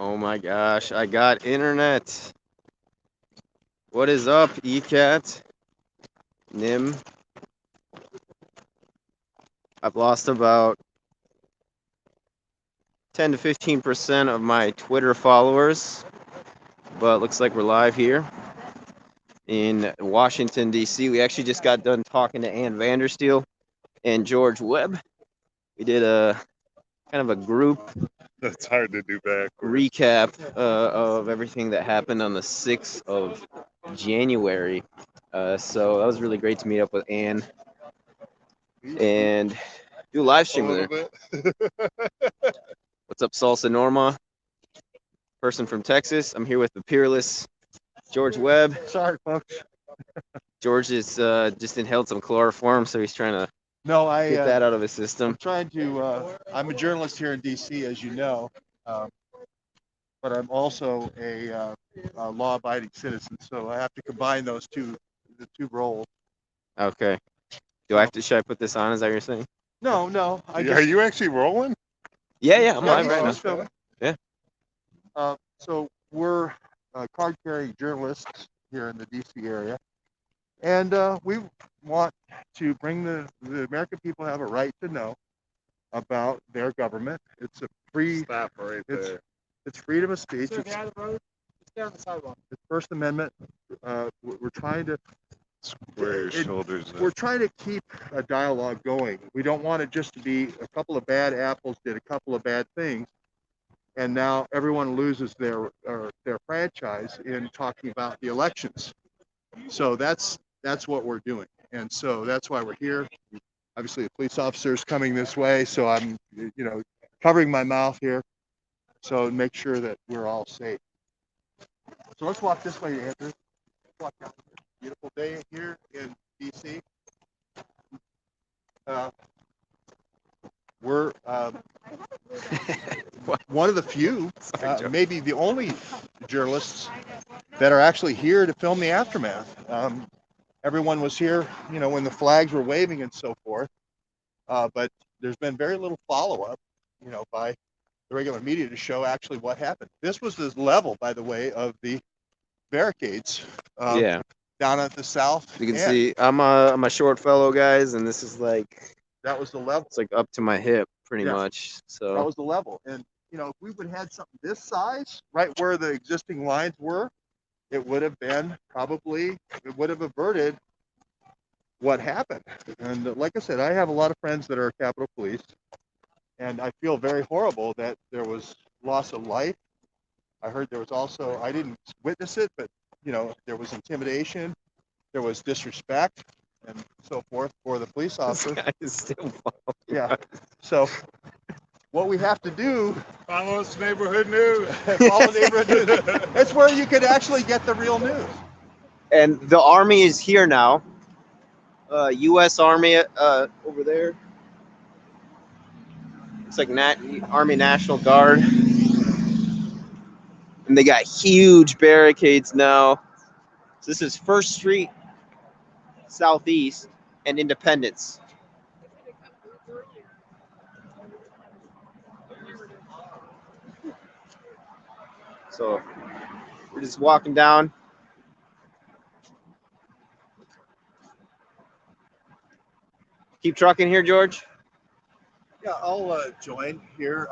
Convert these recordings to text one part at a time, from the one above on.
Oh my gosh, I got internet. What is up, ECAT? Nim? I've lost about 10 to 15% of my Twitter followers, but looks like we're live here in Washington, D.C. We actually just got done talking to Ann Vandersteel and George Webb. We did a kind of a group That's hard to do backwards. recap of everything that happened on the 6th of January. So that was really great to meet up with Ann and do a live A stream with little her. bit. What's up, Salsa Norma? Person from Texas. I'm here with the peerless George Webb. Sorry, folks. George is just inhaled some chloroform, so he's trying to No, get that out of his system. I'm trying to. I'm a journalist here in D.C., as you know, but I'm also a law-abiding citizen. So I have to combine the two roles. Okay. Should I put this on? Is that what you're saying? No. Are you actually rolling? Yeah, I'm live he's right now. filming. Yeah. So we're card-carrying journalists here in the D.C. area, and we want to bring the American people have a right to know about their government. It's a free. Stop right there. It's freedom of speech. Sir, get out of the road. Just stay on the sidewalk. It's First Amendment. We're trying to. Square your shoulders. We're trying to keep a dialogue going. We don't want it just to be a couple of bad apples did a couple of bad things, and now everyone loses their franchise in talking about the elections. So that's what we're doing, and so that's why we're here. Obviously, a police officer is coming this way, so I'm covering my mouth here, so make sure that we're all safe. So let's walk this way, Andrew. Let's walk down. Beautiful day here in DC. We're one of the few, maybe the only journalists that are actually here to film the aftermath. Everyone was here, when the flags were waving and so forth, but there's been very little follow-up, by the regular media to show actually what happened. This was the level, by the way, of the barricades. Yeah. Down at the south. You can see I'm a short fellow, guys, and this is like that was the level. It's like up to my hip, pretty Yeah. much. So that was the level, and if we would have had something this size, right where the existing lines were, it would have averted what happened. And like I said, I have a lot of friends that are Capitol Police, and I feel very horrible that there was loss of life. I heard there was also, I didn't witness it, but there was intimidation, there was disrespect, and so forth for the police officer. This guy is still following. Yeah. So what we have to do. Follow us, neighborhood news. Follow neighborhood news. It's where you could actually get the real news. And the Army is here now. U.S. Army over there. It's like Army National Guard. And they got huge barricades now. So this is First Street, Southeast, and Independence. So we're just walking down. Keep trucking here, George. Yeah, I'll join here.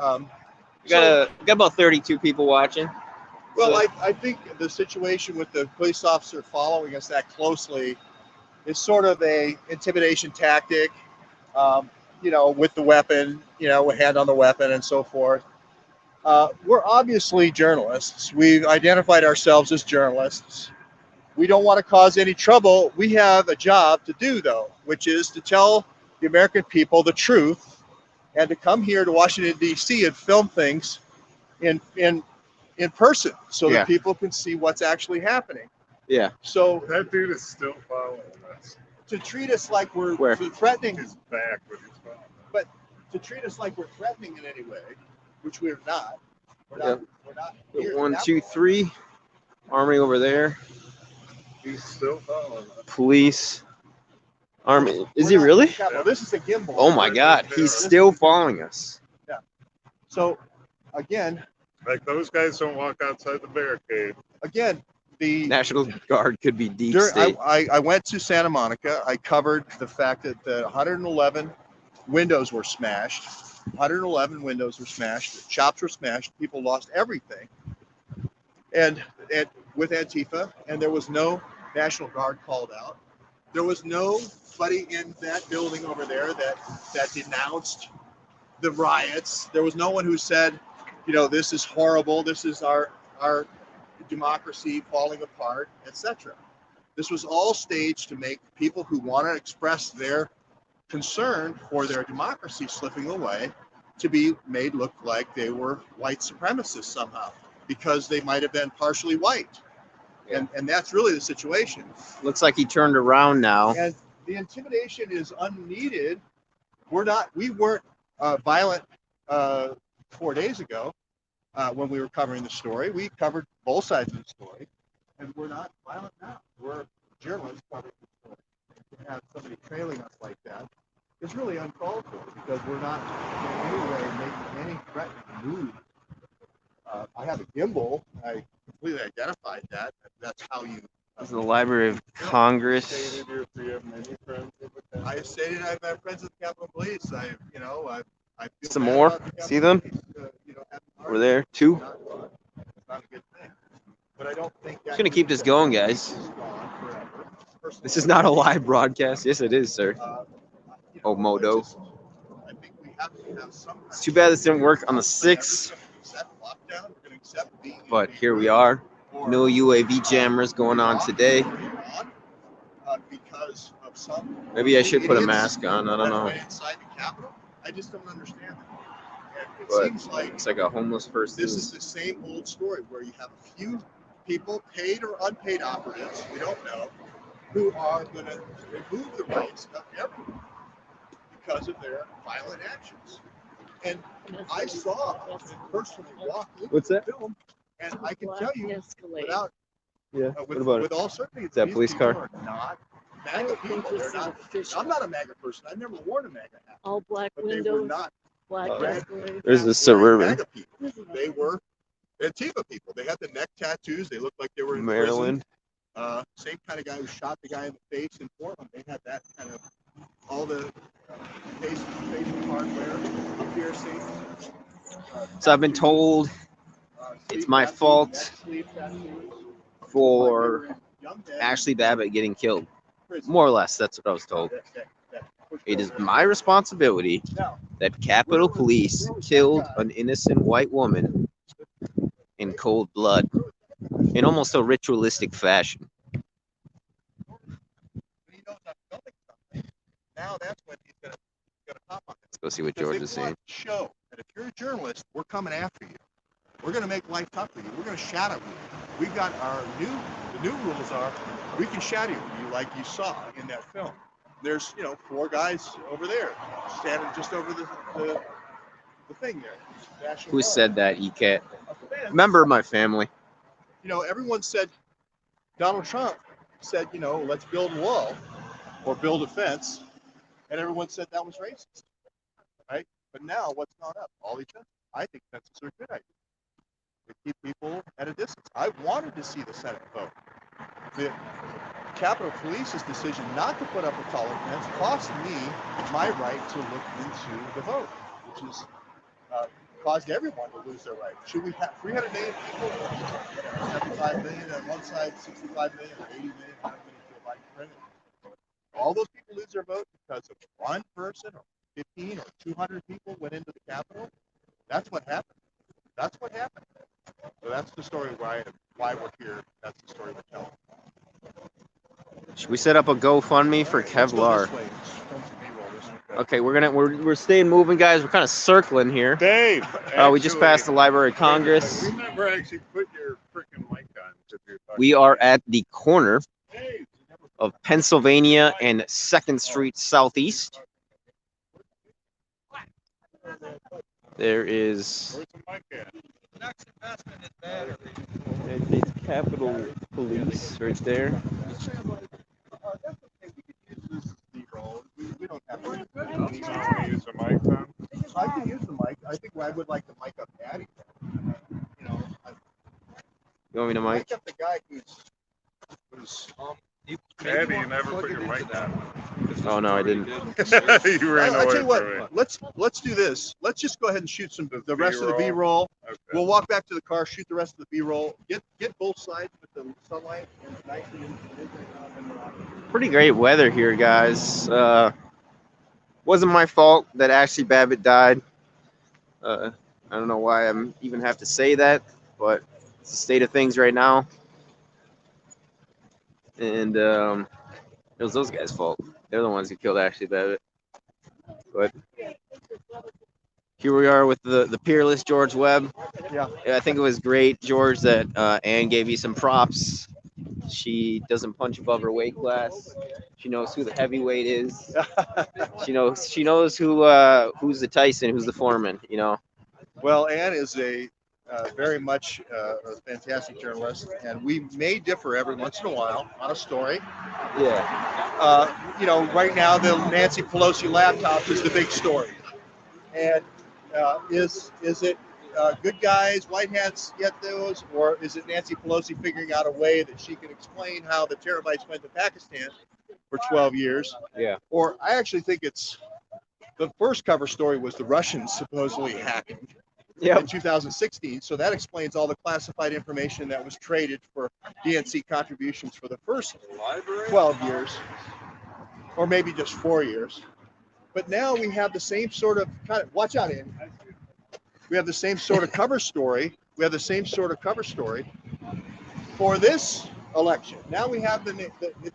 We got about 32 people watching. Well, I think the situation with the police officer following us that closely is sort of a intimidation tactic, with the weapon, hand on the weapon and so forth. We're obviously journalists. We've identified ourselves as journalists. We don't want to cause any trouble. We have a job to do, though, which is to tell the American people the truth and to come here to Washington, D.C. and film things in person so that people can see what's actually happening. Yeah. So that dude is still following us. To treat us like we're threatening his back with his phone. But to treat us like we're threatening in any way, which we're not. We're not here 1, 2, 3. Army over there. He's still following us. Police. Army. Is he really? Well, this is a gimbal. Oh my God. He's still following us. Yeah. So again, Like those guys don't walk outside the barricade. Again, the National Guard could be deep During, state. I went to Santa Monica. I covered the fact that the 111 windows were smashed. 111 windows were smashed. Shops were smashed. People lost everything. And with Antifa, and there was no National Guard called out. There was nobody in that building over there that denounced the riots. There was no one who said, you know, this is horrible. This is our democracy falling apart, etc. This was all staged to make people who want to express their concern for their democracy slipping away to be made look like they were white supremacists somehow because they might have been partially white. And that's really the situation. Looks like he turned around now. And the intimidation is unneeded. We weren't violent 4 days ago when we were covering the story. We covered both sides of the story, and we're not violent now. We're journalists covering the story. To have somebody trailing us like that is really uncalled for because we're not in any way making any threatening move. I have a gimbal. I completely identified that. That's how you. This is the Library of Congress. Stated if you have many friends with the Capitol. I stated I've had friends with the Capitol Police. I feel Some bad more? about the Capitol See them? Police, having Over there, two. It's not fun. It's not a good thing. But I don't think Just gonna keep this going, guys. This is not a live broadcast. Yes, it is, sir. Oh, Modo. I think we have to have some. It's too bad this didn't work on the 6th, but here we are. No UAV jammers going on today. Because of some. Maybe I should put a mask on. I don't know. Inside the Capitol, I just don't understand that. And it But seems like it's like a homeless person. this is the same old story where you have a few people, paid or unpaid operatives, we don't know, who are going to remove the rights of everyone because of their violent actions. And I saw personally walk into What's the that? film, and I can tell you without Yeah. with, What about with it? all certainty, Is that these police people car? are not I MAGA don't think people. this They're is not. official. I'm not a MAGA person. I've never worn a MAGA hat, All black but they were windows, not black Oh. Escalade. There's a wearing Suburban. MAGA people. They were Antifa people. They had the neck tattoos. They looked like they were in Maryland. prison. Same kind of guy who shot the guy in the face in Portland. They had that kind of all the facial hardware, piercing. So I've been told it's my fault Sleeve tattoos. for Like they were in young men Ashley Babbitt getting killed. in prison. More or less, that's what I was told. That pushed It is over. my responsibility Now, that Capitol Police killed an innocent white woman in cold blood in almost a ritualistic fashion. when he knows I'm filming something, now that's when he's gonna pop on it. Let's go see what Because George they is saying. want to show that if you're a journalist, we're coming after you. We're going to make life tough for you. We're going to shadow you. We've got the new rules are we can shadow you like you saw in that film. There's, 4 guys over there standing just over the thing there. National Who Guard. said that, ECAT? A fence. Member of my family. Everyone said, Donald Trump said, let's build a wall or build a fence. And everyone said that was racist, right? But now what's gone up? All these fences. I think fences are a good idea. They keep people at a distance. I wanted to see the Senate vote. The Capitol Police's decision not to put up a taller fence cost me my right to look into the vote, which is caused everyone to lose their right. Should we have 300 million people, 75 million on one side, 65 million, or 80 million, how many feel like printed? All those people lose their vote because of one person or 15 or 200 people went into the Capitol? That's what happened. That's what happened. So that's the story why we're here. That's the story we're telling. Should we set up a GoFundMe for Let's go Kevlar? this way. Film some B-roll this way. Okay, we're staying moving, guys. We're kind of circling here. Dave, We just passed the Library of Congress. We never actually put your freaking mic on. If you're talking. We are at the corner Dave, of Pennsylvania and 2nd Street Southeast. There is where's the mic at? it's Capitol Police right there. That's okay. We could use this B-roll. We don't have to. You want to use the mic on? I can use the mic. I think I would like the mic up Patty. You want me to mic? Mic up the guy who's Andy, you never put your mic down. Oh no, I didn't. You ran I'll away tell you what. from it. Let's do this. Let's just go ahead and shoot the rest of the B-roll. B-roll. Okay. We'll walk back to the car, shoot the rest of the B-roll. Get both sides with the sunlight and nicely. Pretty great weather here, guys. Wasn't my fault that Ashley Babbitt died. I don't know why I'm even have to say that, but it's the state of things right now. And it was those guys' fault. They're the ones who killed Ashley Babbitt. But here we are with the peerless George Webb. Yeah. I think it was great, George, that Ann gave you some props. She doesn't punch above her weight class. She knows who the heavyweight is. She knows who's the Tyson, who's the Foreman. You know. Well, Ann is a very much a fantastic journalist, and we may differ every once in a while on a story. Yeah. Right now the Nancy Pelosi laptop is the big story, and is it good guys, white hats get those, or is it Nancy Pelosi figuring out a way that she can explain how the terabytes went to Pakistan for 12 years? Yeah. Or I actually think it's the first cover story was the Russians supposedly hacking in 2016. So that explains all the classified information that was traded for DNC contributions for the first 12 years, or maybe just 4 years. But now we have the same sort of watch out, Andy. We have the same sort of cover story. We have the same sort of cover story for this election. Now we have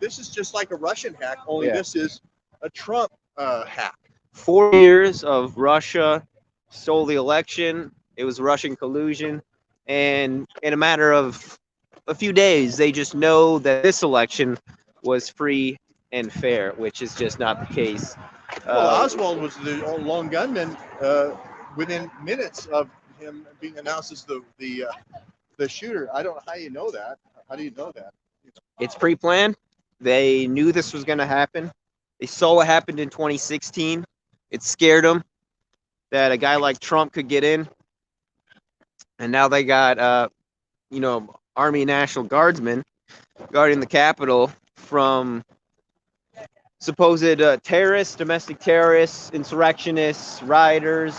this is just like a Russian hack, only this is a Trump hack. 4 years of Russia stole the election. It was Russian collusion. And in a matter of a few days, they just know that this election was free and fair, which is just not the case. Well, Oswald was the lone gunman within minutes of him being announced as the shooter. I don't know how you know that. How do you know that? It's pre-planned. They knew this was going to happen. They saw what happened in 2016. It scared them that a guy like Trump could get in. And now they got, Army National Guardsmen guarding the Capitol from supposed terrorists, domestic terrorists, insurrectionists, rioters,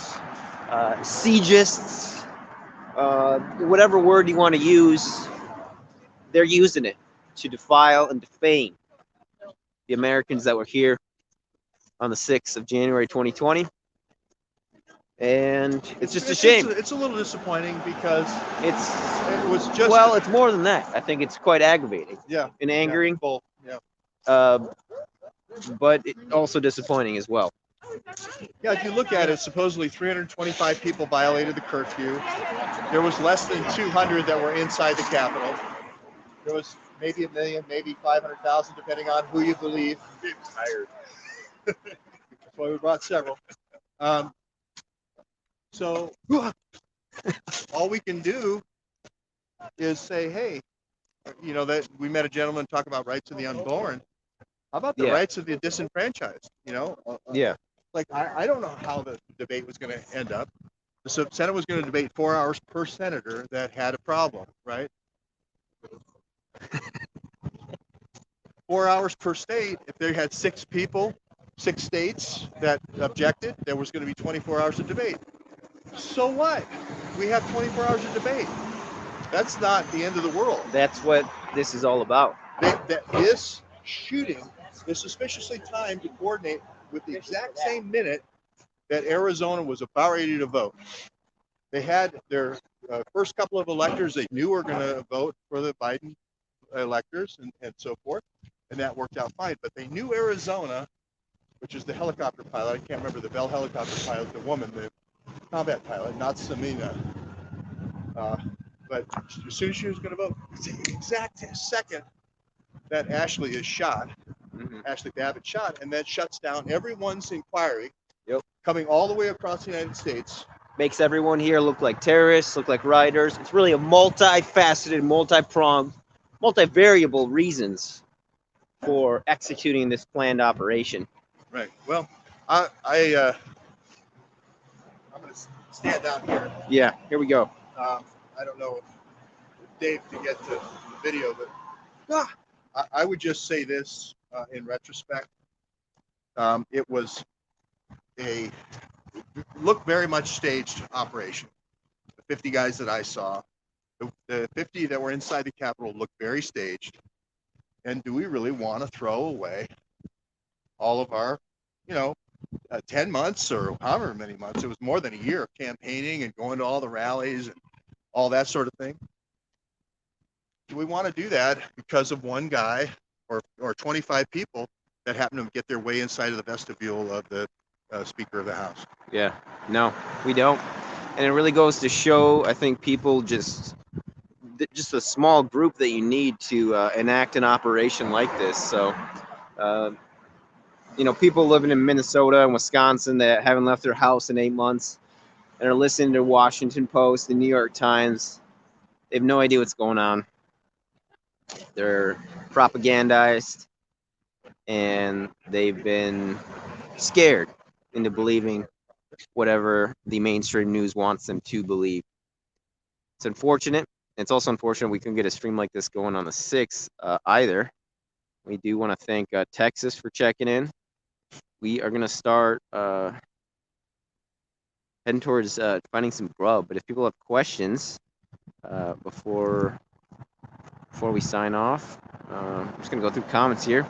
siegists, whatever word you want to use. They're using it to defile and defame the Americans that were here on the 6th of January 2020. And it's just a shame. It's a little disappointing because It was just it's more than that. I think it's quite aggravating. Yeah. And angering. Yeah, both. Yeah. But also disappointing as well. Yeah, if you look at it, supposedly 325 people violated the curfew. There was less than 200 that were inside the Capitol. There was maybe 1 million, maybe 500,000, depending on who you believe. I'm tired. That's why we brought several. So all we can do is say, hey, that we met a gentleman talk about rights of the unborn. How about the rights of the disenfranchised? Like I don't know how the debate was going to end up. The Senate was going to debate 4 hours per senator that had a problem, right? 4 hours per state. If they had 6 people, 6 states that objected, there was going to be 24 hours of debate. So what? We have 24 hours of debate. That's not the end of the world. That's what this is all about. This shooting is suspiciously timed to coordinate with the exact same minute that Arizona was about ready to vote. They had their first couple of electors they knew were going to vote for the Biden electors and so forth, and that worked out fine. But they knew Arizona, which is the helicopter pilot, I can't remember the Bell helicopter pilot, the woman, the combat pilot, not Samina. But as soon as she was going to vote, it's the exact second that Ashley is shot, Ashley Babbitt shot, and that shuts down everyone's inquiry coming all the way across the United States. Makes everyone here look like terrorists, look like rioters. It's really a multifaceted, multi-pronged, multivariable reasons for executing this planned operation. Right. Well, I'm going to stand down here. Yeah, here we go. I don't know Dave to get to the video, but I would just say this in retrospect. It was a looked very much staged operation. The 50 guys that I saw, the 50 that were inside the Capitol looked very staged. And do we really want to throw away all of our, 10 months or however many months? It was more than a year of campaigning and going to all the rallies and all that sort of thing. Do we want to do that because of one guy or 25 people that happen to get their way inside of the vestibule of the Speaker of the House? Yeah, no, we don't. And it really goes to show, I think, people just a small group that you need to enact an operation like this. So, people living in Minnesota and Wisconsin that haven't left their house in 8 months and are listening to Washington Post, the New York Times, they have no idea what's going on. They're propagandized, and they've been scared into believing whatever the mainstream news wants them to believe. It's unfortunate. It's also unfortunate we couldn't get a stream like this going on the 6th either. We do want to thank Texas for checking in. We are going to start heading towards finding some grub. But if people have questions before we sign off, I'm just going to go through comments here.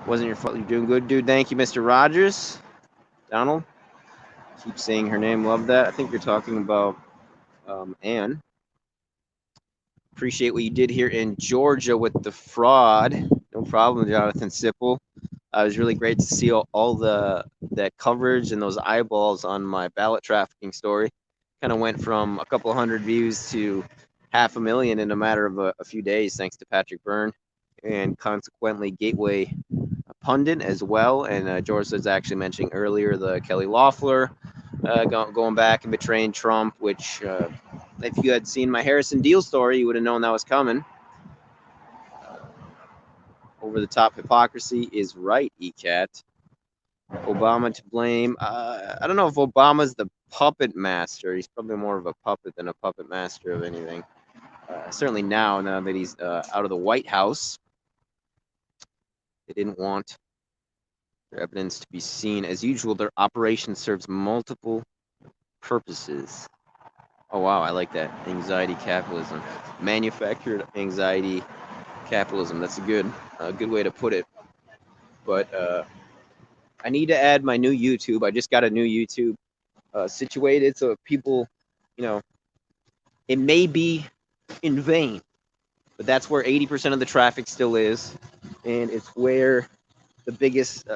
Wasn't your fault. You're doing good, dude. Thank you, Mr. Rogers. Donald. Keep saying her name. Love that. I think you're talking about Anne. Appreciate what you did here in Georgia with the fraud. No problem, Jonathan Sipple. It was really great to see all that coverage and those eyeballs on my ballot trafficking story. Kind of went from a couple hundred views to 500,000 in a matter of a few days, thanks to Patrick Byrne and consequently Gateway Pundit as well. And George was actually mentioning earlier the Kelly Loeffler going back and betraying Trump, which if you had seen my Harrison Deal story, you would have known that was coming. Over the top hypocrisy is right, ECAT. Obama to blame. I don't know if Obama's the puppet master. He's probably more of a puppet than a puppet master of anything. Certainly now that he's out of the White House. They didn't want their evidence to be seen. As usual, their operation serves multiple purposes. Oh, wow, I like that. Anxiety capitalism. Manufactured anxiety capitalism. That's a good way to put it. But I need to add my new YouTube. I just got a new YouTube situated so if people, it may be in vain, but that's where 80% of the traffic still is, and it's where the biggest,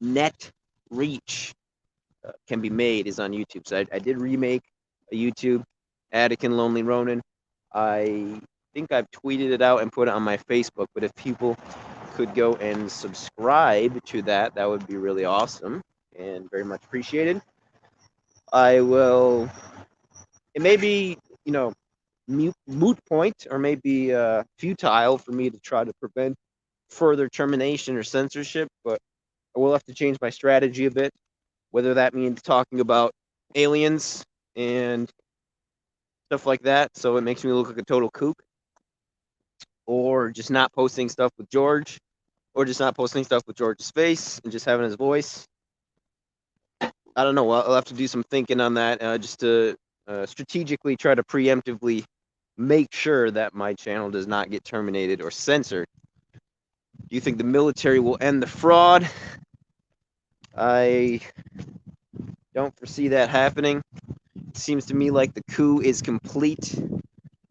net reach can be made is on YouTube. So I did remake a YouTube, Attican Lonely Ronin. I think I've tweeted it out and put it on my Facebook, but if people could go and subscribe to that, that would be really awesome and very much appreciated. I will, it may be, moot point or maybe futile for me to try to prevent further termination or censorship, but I will have to change my strategy a bit, whether that means talking about aliens and stuff like that, so it makes me look like a total kook, or just not posting stuff with George, or just not posting stuff with George's face and just having his voice. I don't know. I'll have to do some thinking on that just to strategically try to preemptively make sure that my channel does not get terminated or censored. Do you think the military will end the fraud? I don't foresee that happening. It seems to me like the coup is complete.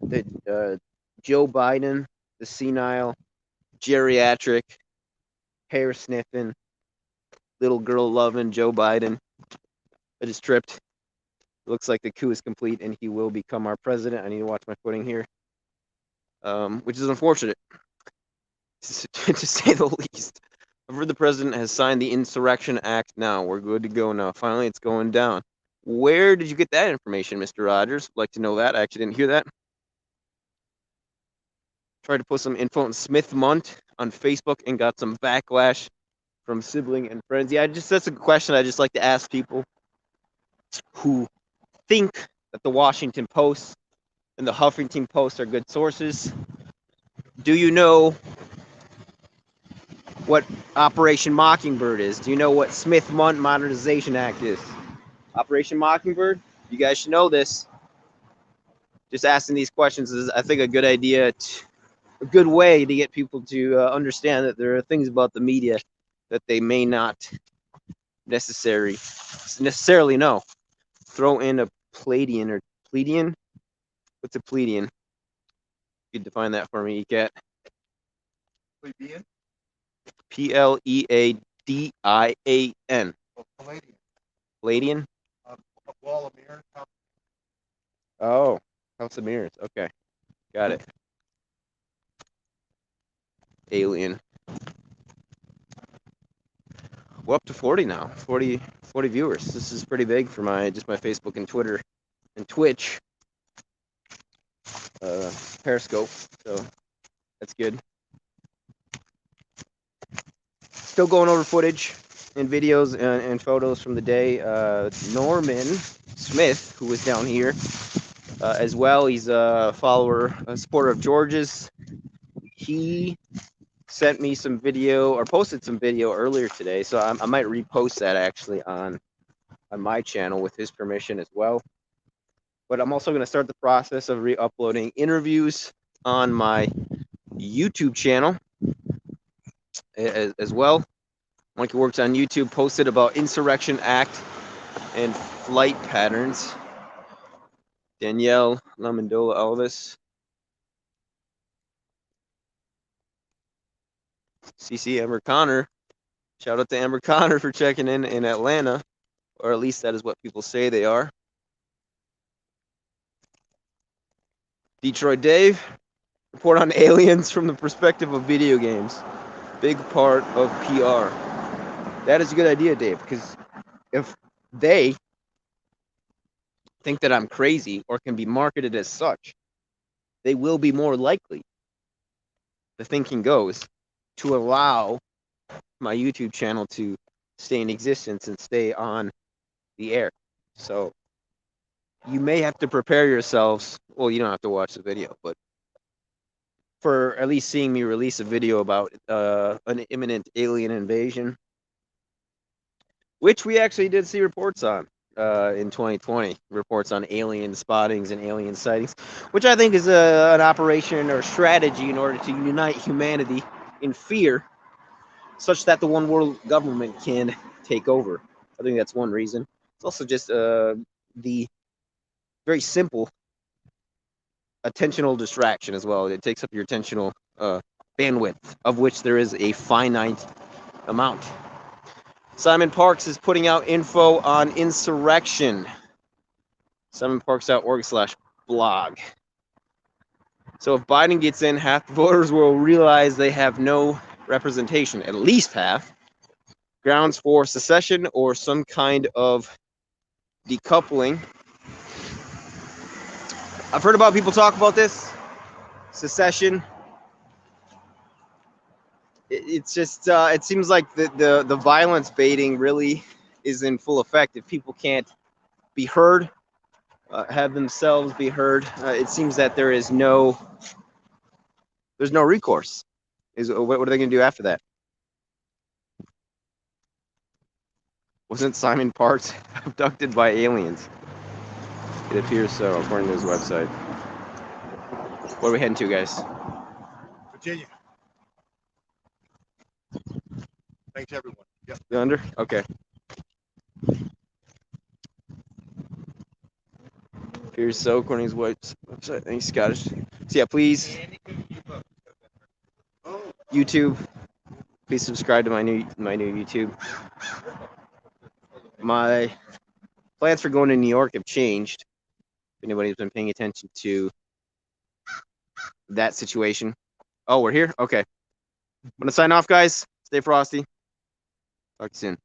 That Joe Biden, the senile, geriatric, hair sniffing, little girl loving Joe Biden, I just tripped. Looks like the coup is complete and he will become our president. I need to watch my footing here, which is unfortunate, to say the least. I've heard the president has signed the Insurrection Act now. We're good to go now. Finally, it's going down. Where did you get that information, Mr. Rogers? I'd like to know that. I actually didn't hear that. Tried to put some info on Smith Munt on Facebook and got some backlash from sibling and friends. Yeah, that's a question I just like to ask people who think that the Washington Post and the Huffington Post are good sources. Do you know what Operation Mockingbird is? Do you know what Smith-Mundt Modernization Act is? Operation Mockingbird? You guys should know this. Just asking these questions is, I think, a good idea, a good way to get people to understand that there are things about the media that they may not necessarily know. Throw in a Pleiadian or Pleiadian. What's a Pleiadian? You could define that for me, Cat. Plebeian? Pleadian. Oh, Palladian. Pleiadian? A wall of mirrors. Oh, House of Mirrors. Okay, got it. Alien. We're up to 40 now. 40 viewers. This is pretty big for my Facebook and Twitter and Twitch. Periscope. So that's good. Still going over footage and videos and photos from the day. Norman Smith, who was down here as well. He's a follower, a supporter of George's. He sent me some video or posted some video earlier today, so I might repost that actually on my channel with his permission as well. But I'm also going to start the process of re-uploading interviews on my YouTube channel as well. Monkey Works on YouTube posted about Insurrection Act and flight patterns. Danielle Lamandola Elvis. CC Amber Connor. Shout out to Amber Connor for checking in Atlanta, or at least that is what people say they are. Detroit Dave, report on aliens from the perspective of video games. Big part of PR. That is a good idea, Dave, because if they think that I'm crazy or can be marketed as such, they will be more likely, the thinking goes, to allow my YouTube channel to stay in existence and stay on the air. So you may have to prepare yourselves. Well, you don't have to watch the video, but for at least seeing me release a video about an imminent alien invasion, which we actually did see reports on in 2020, reports on alien spottings and alien sightings, which I think is an operation or strategy in order to unite humanity in fear, such that the one world government can take over. I think that's one reason. It's also just the very simple attentional distraction as well. It takes up your attentional bandwidth, of which there is a finite amount. Simon Parks is putting out info on insurrection. SimonParks.org/blog. So if Biden gets in, half the voters will realize they have no representation, at least half. Grounds for secession or some kind of decoupling. I've heard about people talk about this. Secession. It's just, it seems like the violence baiting really is in full effect. If people can't be heard, have themselves be heard, it seems that there's no recourse. What are they going to do after that? Wasn't Simon Parks abducted by aliens? It appears so, according to his website. Where are we heading to, guys? Virginia. Thanks, everyone. Yep. You under? Okay. Appears so, according to his website. I think he's Scottish. So yeah, please, YouTube, please subscribe to my new YouTube. My plans for going to New York have changed. If anybody's been paying attention to that situation. Oh, we're here? Okay. I'm going to sign off, guys. Stay frosty. Talk to you soon.